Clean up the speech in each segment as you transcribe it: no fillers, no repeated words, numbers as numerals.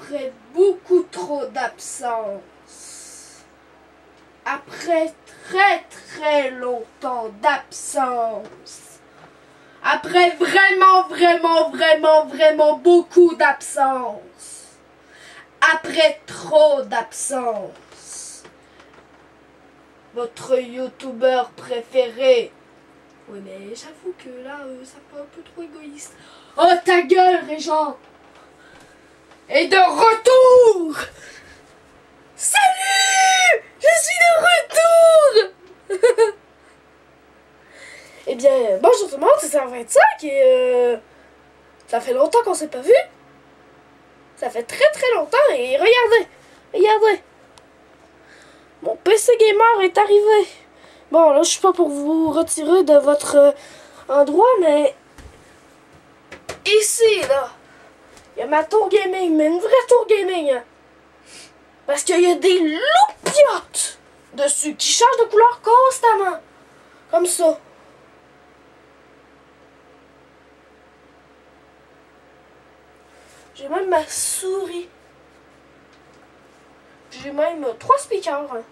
après beaucoup trop d'absence, après très longtemps d'absence, après vraiment beaucoup d'absence, après trop d'absence, votre youtubeur préféré. Oui, mais j'avoue que là, ça fait un peu trop égoïste. Oh, ta gueule, Régent! Et de retour! Salut! Je suis de retour! Eh bien, bonjour tout le monde, c'est 125 et ça fait longtemps qu'on s'est pas vu. Ça fait très longtemps et regardez. Mon PC gamer est arrivé. Bon, là, je suis pas pour vous retirer de votre endroit, mais ici, là, il y a ma tour gaming, mais une vraie tour gaming. Hein. Parce qu'il y a des loupiottes dessus qui changent de couleur constamment. Comme ça. J'ai même ma souris. J'ai même 3 speakers. Hein,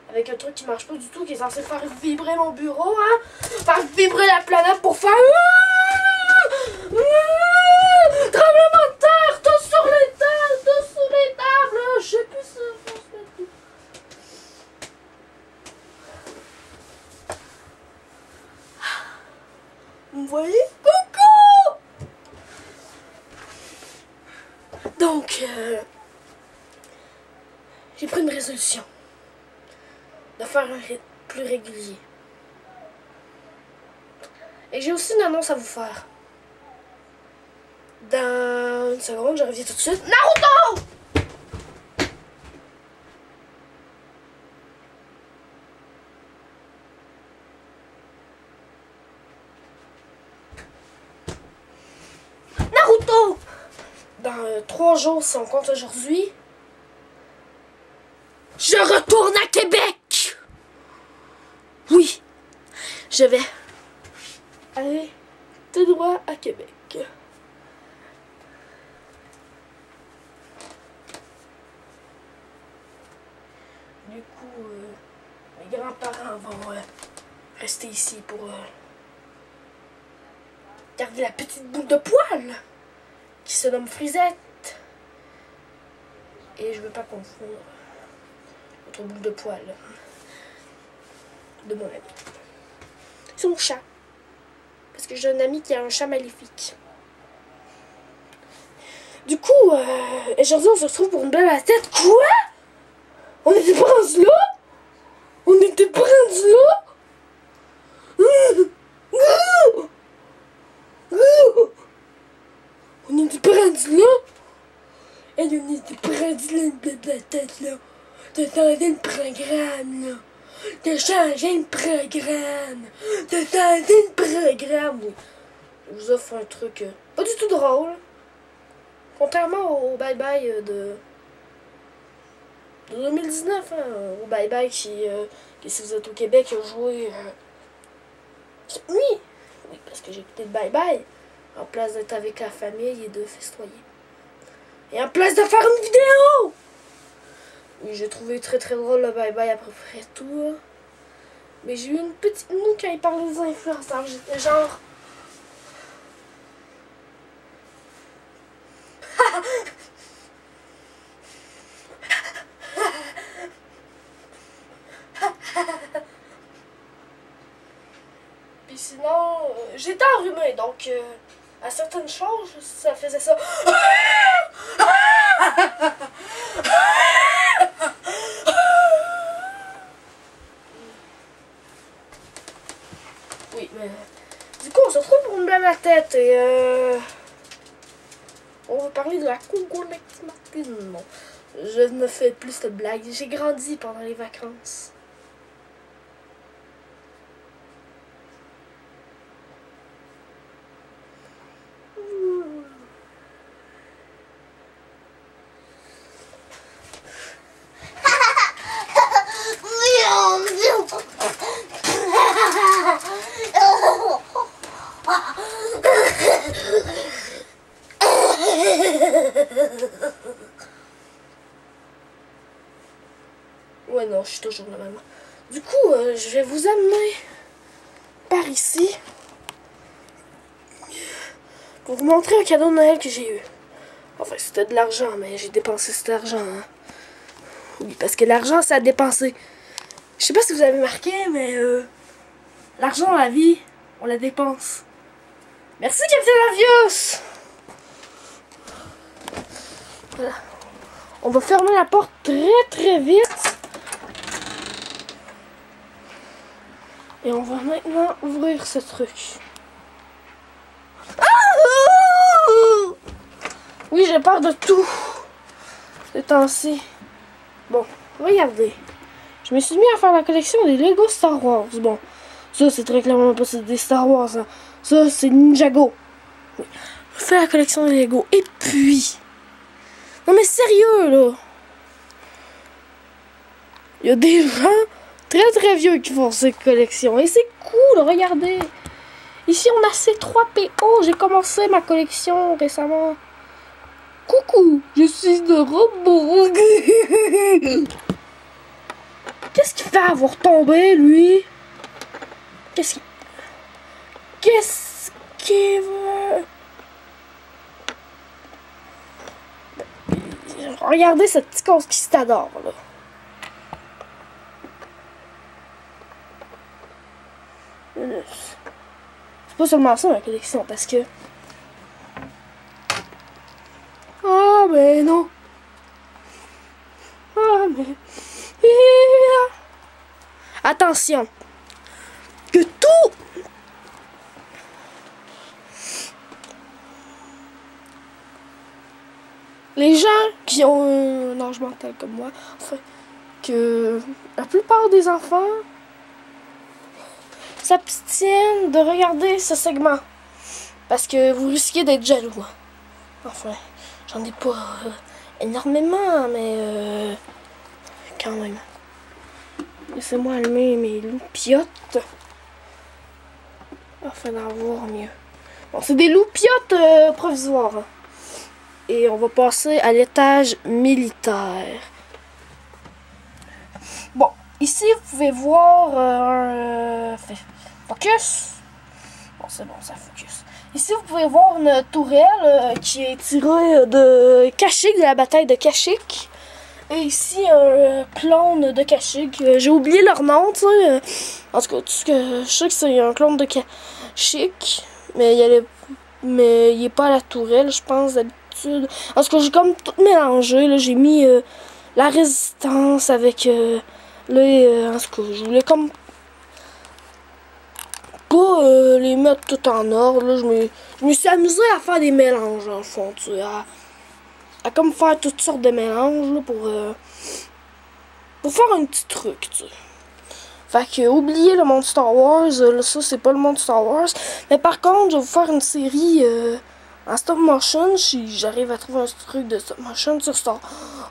avec un truc qui marche pas du tout, qui est censé faire vibrer mon bureau. Hein, faire vibrer la planète pour faire... Tremblement de terre, tous sur les tables, je sais plus ça, faut se mettre tout. Vous me voyez? Coucou! Donc, j'ai pris une résolution de faire un rythme plus régulier. Et j'ai aussi une annonce à vous faire. Dans une seconde, je reviens tout de suite. Naruto! Naruto! Dans 3 jours, si on compte aujourd'hui, je retourne à Québec! Oui, je vais aller tout droit à Québec. Du coup, mes grands-parents vont rester ici pour garder la petite boule de poil qui se nomme Frisette. Et je veux pas confondre notre boule de poil de mon ami. C'est mon chat. Parce que j'ai un ami qui a un chat maléfique. Du coup, aujourd'hui on se retrouve pour une blague à la tête. Quoi? On était pas rendus là? On était pas rendus là? On était pas rendus là? Et on était pas rendus là, une blague à la tête là. T'as changé le programme là. T'as changé le programme. T'as changé le programme. Oui. Je vous offre un truc pas du tout drôle. Contrairement au bye-bye de 2019, hein, au bye-bye qui si vous êtes au Québec, a joué... oui, parce que j'ai écouté le bye-bye, en place d'être avec la famille et de festoyer. Et en place de faire une vidéo! Oui, j'ai trouvé très drôle le bye-bye à peu près tout. Hein. Mais j'ai eu une petite moue quand il parlait des influenceurs. J'étais genre... Puis sinon, j'étais enrhumée, donc à certaines choses, ça faisait ça. Oui, mais du coup, on se retrouve pour une blague à la tête et on va parler de la Congo-Martine. Non, je ne fais plus cette blague. J'ai grandi pendant les vacances. Ouais, non, je suis toujours le même. Du coup, je vais vous amener par ici pour vous montrer un cadeau de Noël que j'ai eu. Enfin, c'était de l'argent, mais j'ai dépensé cet argent. Hein. Oui, parce que l'argent, c'est à dépenser. Je sais pas si vous avez marqué, mais l'argent dans la vie, on la dépense. Merci, Captain Lavius! Voilà. On va fermer la porte très vite. Et on va maintenant ouvrir ce truc. Ah! Oui, j'ai peur de tout. Ces temps-ci. Bon, regardez. Je me suis mis à faire la collection des Lego Star Wars. Bon, ça c'est très clairement pas des Star Wars. Hein. Ça c'est Ninjago. Oui. Je fais la collection des Lego. Et puis... Non mais sérieux là. Il y a des gens très vieux qui font cette collection. Et c'est cool, regardez. Ici on a C3PO. J'ai commencé ma collection récemment. Coucou, je suis de robot. Qu'est-ce qu'il fait avoir tombé, lui? Qu'est-ce qu'il veut? Regardez ce petit conquistador, là. C'est pas seulement ça, ma collection, parce que... Ah, mais non. Ah, mais... Attention. Que tout... Les gens qui ont un âge mental comme moi, enfin, que la plupart des enfants s'abstiennent de regarder ce segment. Parce que vous risquez d'être jaloux. Enfin, j'en ai pas énormément, mais quand même. Laissez-moi allumer mes loupiottes. Afin d'en voir mieux. Bon, c'est des loupiottes provisoires. Hein. Et on va passer à l'étage militaire. Bon, ici vous pouvez voir un focus. Bon, c'est bon, ça focus. Ici vous pouvez voir une tourelle qui est tirée de Kashyyyk, de la bataille de Kashyyyk. Et ici un clone de Kashyyyk. J'ai oublié leur nom, tu sais. En tout cas, tout ce que je sais que c'est un clone de Kashyyyk. Mais il est pas à la tourelle, je pense, d'habitude. En tout cas, j'ai comme tout mélangé. J'ai mis la résistance avec en tout cas, je voulais comme pas les mettre tout en ordre. Là, je me suis amusé à faire des mélanges, en fond, tu sais, à comme faire toutes sortes de mélanges là, pour faire un petit truc, tu sais. Fait que, oubliez le monde Star Wars, là, ça c'est pas le monde Star Wars. Mais par contre, je vais vous faire une série en stop motion, si j'arrive à trouver un truc de stop motion sur Star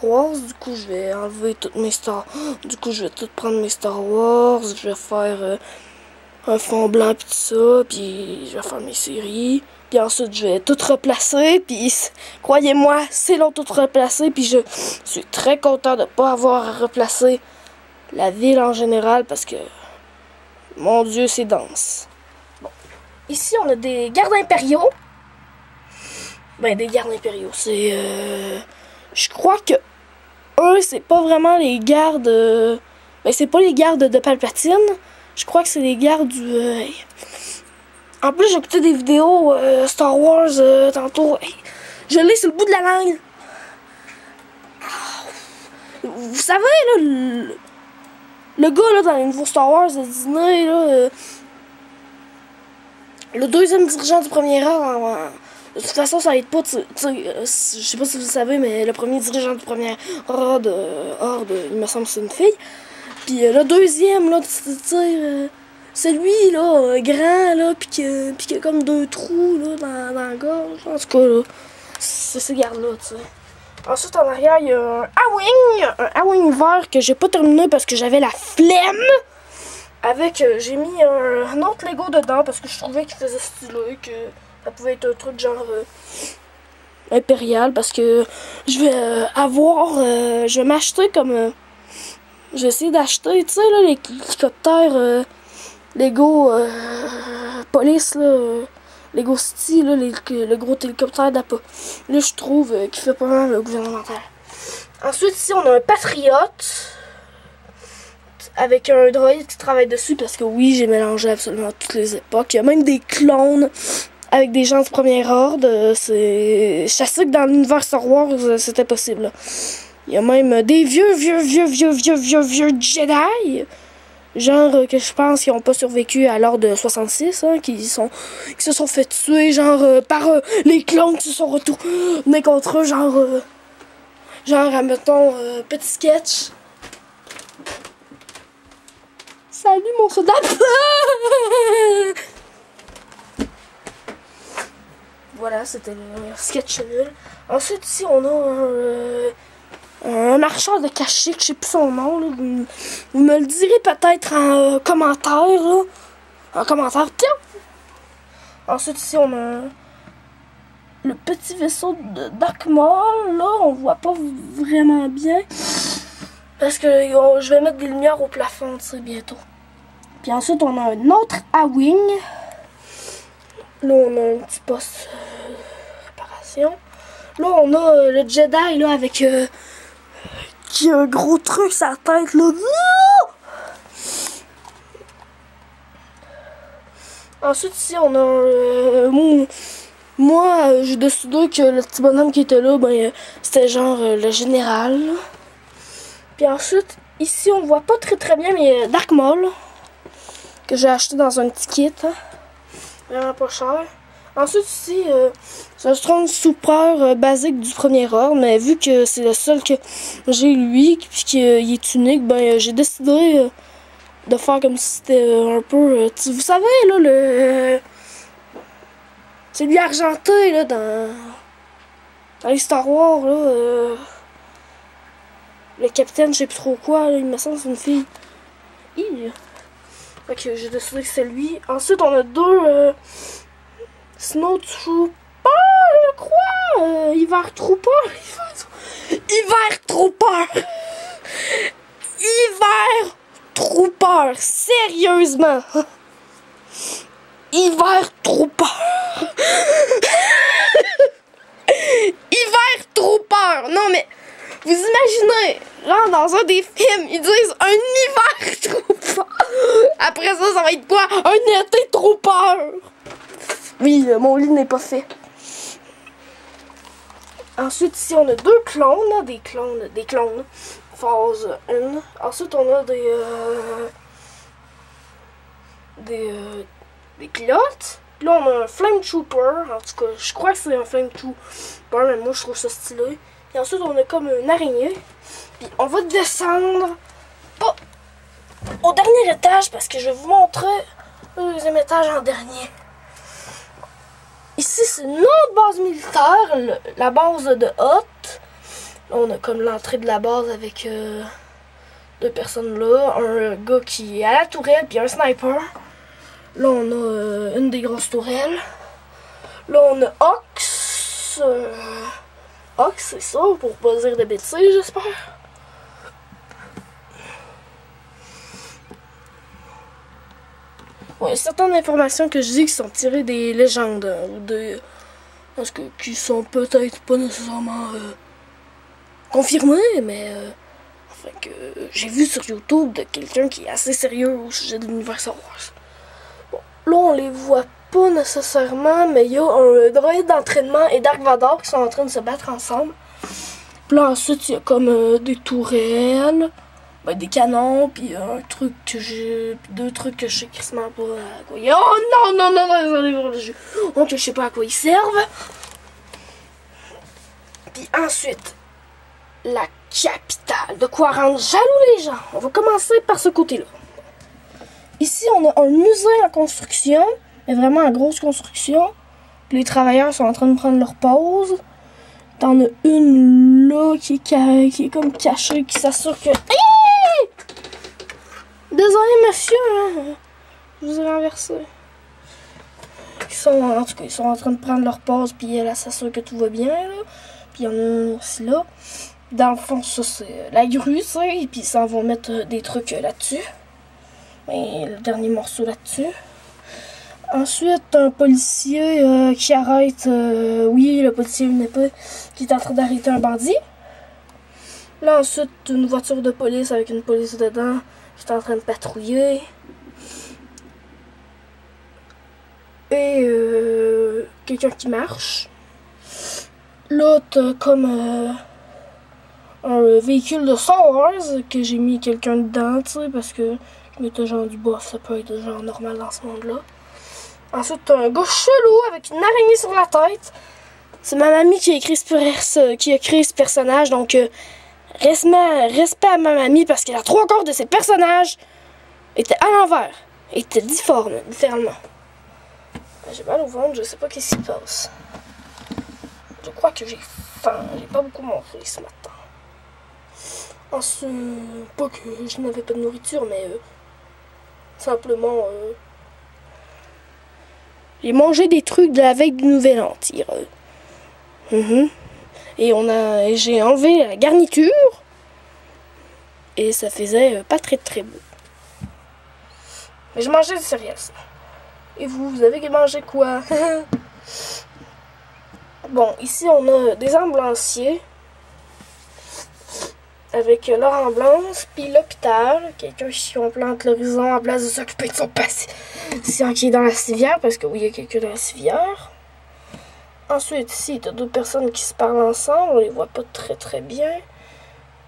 Wars. Du coup, je vais enlever toutes mes Du coup, je vais tout prendre mes Star Wars. Je vais faire un fond blanc pis tout ça. Puis je vais faire mes séries. Puis ensuite, je vais tout replacer. Puis croyez-moi, c'est long tout replacer. Puis je suis très content de pas avoir à replacer la ville en général. Parce que, mon Dieu, c'est dense. Bon. Ici, on a des gardes impériaux. Ben, des gardes impériaux, c'est... je crois que eux, c'est pas vraiment les gardes... ben, c'est pas les gardes de Palpatine. Je crois que c'est les gardes du... En plus, j'ai écouté des vidéos Star Wars tantôt. Je l'ai sur le bout de la langue. Vous savez, là, le gars, là, dans les nouveaux Star Wars de Disney, là... le deuxième dirigeant du premier ordre... De toute façon, ça aide pas, je sais pas si vous savez, mais le premier dirigeant du premier ordre, il me semble que c'est une fille. Puis le deuxième, là, c'est lui, là, grand, là, puis qui a comme 2 trous, là, dans la gorge. En tout cas, là, c'est ce garde-là, tu sais. Ensuite, en arrière, il y a un A-Wing vert que j'ai pas terminé parce que j'avais la flemme. Avec, j'ai mis un autre Lego dedans parce que je trouvais qu'il faisait stylé, que... Ça pouvait être un truc genre impérial parce que je vais je vais m'acheter comme J'ai essayé d'acheter, tu sais, là, les hélicoptères Lego Police, là, Lego City, là, le gros hélicoptère d'Appa. Là, je trouve qu'il fait pas mal le gouvernemental. Ensuite, ici, on a un Patriote avec un droïde qui travaille dessus parce que oui, j'ai mélangé absolument toutes les époques. Il y a même des clones avec des gens du premier ordre. Je sais que dans l'univers Star Wars, c'était possible. Là. Il y a même des vieux Jedi. Genre que je pense qu'ils n'ont pas survécu à l'ordre de 66, hein, qui se sont fait tuer, genre, par les clones qui se sont retournés contre eux, genre, admettons, petit sketch. Salut mon soldat! Voilà, c'était le sketch nul. Ensuite, ici, on a un marcheur de cachet, je sais plus son nom. Là. Vous me le direz peut-être en commentaire. Là. En commentaire, tiens! Ensuite, ici, on a le petit vaisseau de Dark Maul. Là, on voit pas vraiment bien. Parce que je vais mettre des lumières au plafond, tu sais, bientôt. Puis ensuite, on a un autre A-Wing. Là, on a un petit poste de réparation. Là, on a le Jedi, là, avec... qui a un gros truc sur la tête, là. Ensuite, ici, on a... moi, j'ai décidé que le petit bonhomme qui était là, ben, c'était genre le général. Là. Puis ensuite, ici, on voit pas très bien, mais Dark Maul, que j'ai acheté dans un petit kit. Hein. Vraiment pas cher. Ensuite, ici, c'est un Stormtrooper basique du premier ordre, mais vu que c'est le seul que j'ai lui, puis qu'il est unique, ben j'ai décidé de faire comme si c'était un peu... vous savez, là, c'est lui argenté, là, dans les Star Wars, là, le capitaine, je sais plus trop quoi, là, il me semble que c'est une fille. Fait que j'ai décidé que c'est lui. Ensuite, on a deux Snow Trooper, je crois. Hiver Trooper. Hiver Trooper. Hiver Trooper. Sérieusement. Hiver Trooper. Hiver Trooper. Non, mais vous imaginez, genre dans un des films, ils disent un hiver trooper. Après ça, ça va être quoi? Un été trooper. Oui, mon lit n'est pas fait. Ensuite, ici, on a deux clones, là, des clones. Phase 1. Ensuite, on a des pilotes. Là, on a un Flame Trooper. En tout cas, je crois que c'est un Flame Trooper, mais moi, je trouve ça stylé. Et ensuite, on a comme une araignée. Puis, on va descendre au dernier étage parce que je vais vous montrer le deuxième étage en dernier. Ici, c'est une autre base militaire, la base de Hoth. Là, on a comme l'entrée de la base avec deux personnes là. Un gars qui est à la tourelle, puis un sniper. Là, on a une des grosses tourelles. Là, on a Ox. Ox, c'est ça, pour pas dire de bêtises, j'espère. Ouais, certaines informations que je dis qui sont tirées des légendes, ou des... parce que qui sont peut-être pas nécessairement confirmées, mais enfin que j'ai vu sur YouTube de quelqu'un qui est assez sérieux au sujet de l'univers Star Wars. Bon, là on les voit pas nécessairement, mais il y a un droïde d'entraînement et Dark Vador qui sont en train de se battre ensemble. Puis là ensuite il y a comme des tourelles. Ben, des canons, puis un truc que j'ai... deux trucs que je sais crissement pas à quoi ils... Oh non, donc je sais pas à quoi ils servent. Puis ensuite, la capitale. De quoi rendre jaloux les gens. On va commencer par ce côté-là. Ici, on a un musée en construction, mais vraiment en grosse construction. Puis les travailleurs sont en train de prendre leur pause. T'en as une là qui est comme cachée, qui s'assure que... Désolé monsieur, hein. Je vous ai renversé. En tout cas, ils sont en train de prendre leur pause, puis elle s'assure que tout va bien, là. Puis il y en a un aussi là. Dans le fond, ça c'est la grue, tu sais, et puis ça va mettre des trucs là-dessus. Et le dernier morceau là-dessus. Ensuite, un policier qui arrête, oui, le policier n'est pas, qui est en train d'arrêter un bandit. Là, ensuite, une voiture de police avec une police dedans qui est en train de patrouiller. Et quelqu'un qui marche. Là, t'as comme un véhicule de Star Wars que j'ai mis quelqu'un dedans, tu sais, parce que je mettais genre du bof, ça peut être genre normal dans ce monde-là. Ensuite, t'as un gars chelou avec une araignée sur la tête. C'est ma mamie qui a créé ce personnage, donc respect à ma mamie parce que la 3/4 de ses personnages étaient à l'envers, étaient difformes, littéralement. J'ai mal au ventre, je sais pas qu'est-ce qui se passe. Je crois que j'ai faim, j'ai pas beaucoup mangé ce matin. Ensuite, pas que je n'avais pas de nourriture, mais simplement, j'ai mangé des trucs de la veille du nouvel an, tire. Et j'ai enlevé la garniture, et ça faisait pas très très beau. Mais je mangeais du céréales. Et vous avez mangé quoi? Bon, ici on a des ambulanciers avec leur ambulance, puis l'hôpital, quelqu'un qui plante l'horizon en place de s'occuper de son patient qui est dans la civière, parce que oui, il y a quelqu'un dans la civière. Ensuite, ici, t'as deux personnes qui se parlent ensemble, on les voit pas très très bien.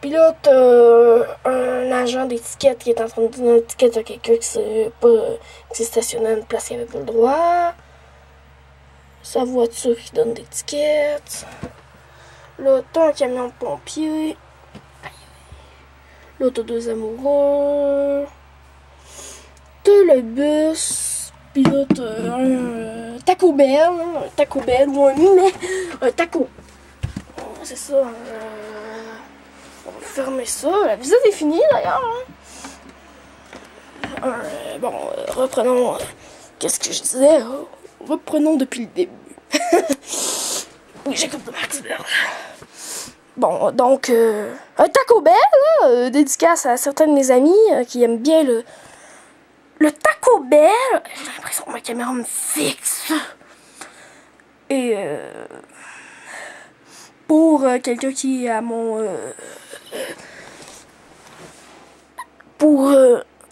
Puis là, t'as un agent d'étiquette qui est en train de donner une étiquette à quelqu'un qui s'est stationné à une place qu'il n'avait pas le droit. Sa voiture qui donne des tickets. Là, t'as un camion de pompier. Là, t'as deux amoureux. T'as le bus. Puis là, t'as un Taco Bell. Un Taco Bell ou un taco. C'est ça. On va fermer ça. La visite est finie d'ailleurs. Bon, reprenons. Qu'est-ce que je disais? Reprenons depuis le début. Oui, j'écoute de Max Berg. Bon, donc, un Taco Bell, là, dédicace à certains de mes amis qui aiment bien le Taco Bell. J'ai l'impression que ma caméra me fixe. Et pour quelqu'un qui est à mon... pour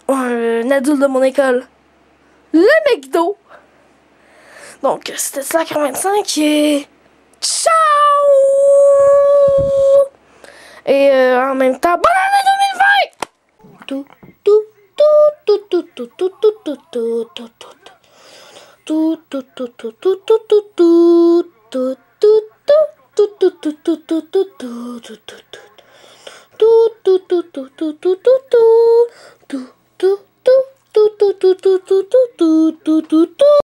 un adulte de mon école, le McDo. Donc, c'était 185 et... Ciao! Et en même temps, bonne année 2020!